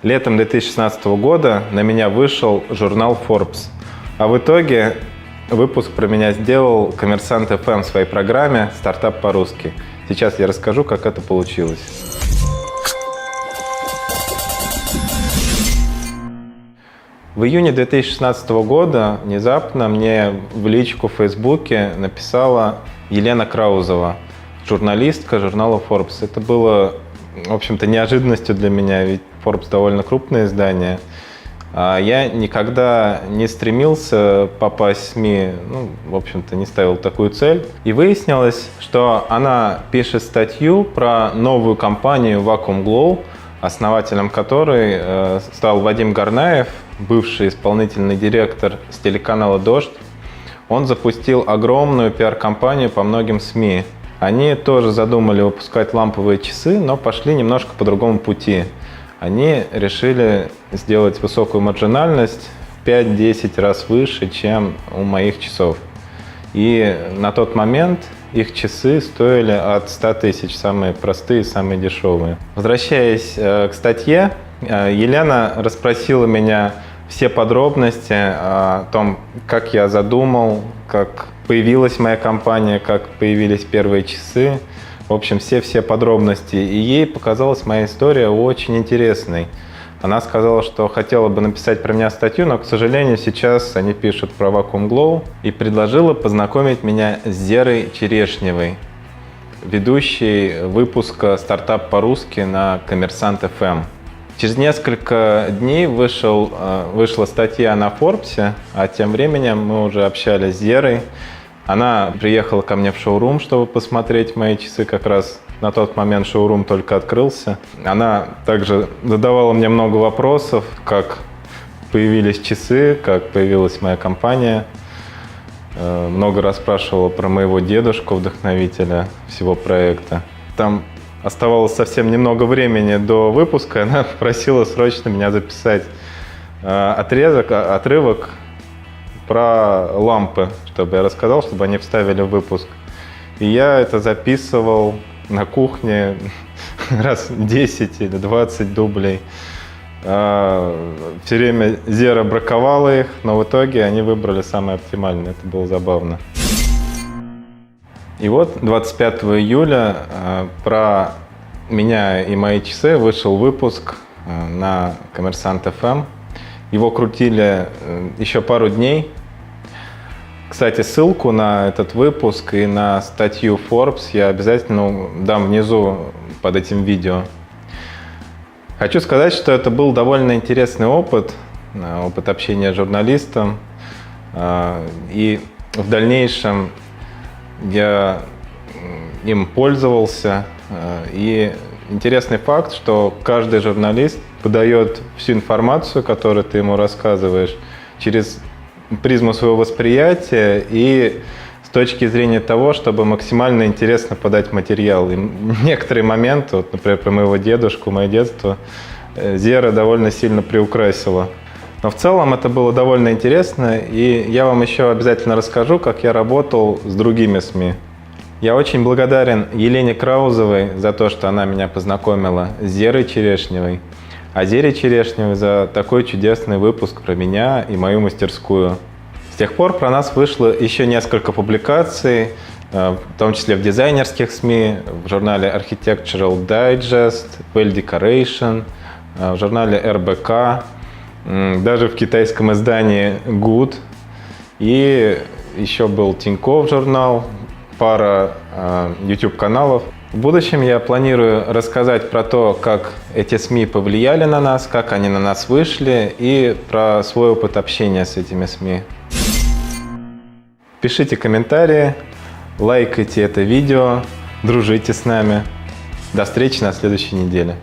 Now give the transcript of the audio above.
Летом 2016 года на меня вышел журнал Forbes. А в итоге выпуск про меня сделал Коммерсант ФМ в своей программе «Стартап по-русски». Сейчас я расскажу, как это получилось. В июне 2016 года внезапно мне в личку в Фейсбуке написала Елена Краузова, журналистка журнала Forbes. Это было, в общем-то, неожиданностью для меня, ведь Forbes довольно крупное издание. Я никогда не стремился попасть в СМИ, в общем-то, не ставил такую цель. И выяснилось, что она пишет статью про новую компанию Vacuum Glow, основателем которой стал Вадим Гарнаев, бывший исполнительный директор с телеканала «Дождь». Он запустил огромную пиар-компанию по многим СМИ. Они тоже задумали выпускать ламповые часы, но пошли немножко по другому пути. Они решили сделать высокую маржинальность в 5-10 раз выше, чем у моих часов. И на тот момент их часы стоили от 100 тысяч, самые простые, самые дешевые. Возвращаясь к статье, Елена расспросила меня все подробности о том, как я задумал, как появилась моя компания, как появились первые часы. В общем, все подробности. И ей показалась моя история очень интересной. Она сказала, что хотела бы написать про меня статью, но, к сожалению, сейчас они пишут про Vacuum Glow, и предложила познакомить меня с Зерой Черешневой, ведущей выпуска «Стартап по-русски» на Коммерсант ФМ. Через несколько дней вышла статья на Forbes, а тем временем мы уже общались с Зерой. Она приехала ко мне в шоурум, чтобы посмотреть мои часы. Как раз на тот момент шоурум только открылся. Она также задавала мне много вопросов, как появились часы, как появилась моя компания. Много расспрашивала про моего дедушку, вдохновителя всего проекта. Там оставалось совсем немного времени до выпуска. Она просила срочно меня записать отрывок про лампы, чтобы я рассказал, чтобы они вставили в выпуск. И я это записывал на кухне раз 10 или 20 дублей. Все время Зера браковала их, но в итоге они выбрали самое оптимальное. Это было забавно. И вот 25 июля про меня и мои часы вышел выпуск на Коммерсант ФМ. Его крутили еще пару дней. Кстати, ссылку на этот выпуск и на статью Forbes я обязательно дам внизу под этим видео. Хочу сказать, что это был довольно интересный опыт общения с журналистом. И в дальнейшем я им пользовался. И интересный факт, что каждый журналист подает всю информацию, которую ты ему рассказываешь, через призму своего восприятия и с точки зрения того, чтобы максимально интересно подать материал. И некоторые моменты, вот, например, про моего дедушку, мое детство, Зера довольно сильно приукрасила. Но в целом это было довольно интересно, и я вам еще обязательно расскажу, как я работал с другими СМИ. Я очень благодарен Елене Краузовой за то, что она меня познакомила с Зерой Черешневой, а Зере Черешневой за такой чудесный выпуск про меня и мою мастерскую. С тех пор про нас вышло еще несколько публикаций, в том числе в дизайнерских СМИ, в журнале Architectural Digest, Well Decoration, в журнале РБК, даже в китайском издании Good. И еще был Тинькофф журнал, пара YouTube-каналов. В будущем я планирую рассказать про то, как эти СМИ повлияли на нас, как они на нас вышли, и про свой опыт общения с этими СМИ. Пишите комментарии, лайкайте это видео, дружите с нами. До встречи на следующей неделе.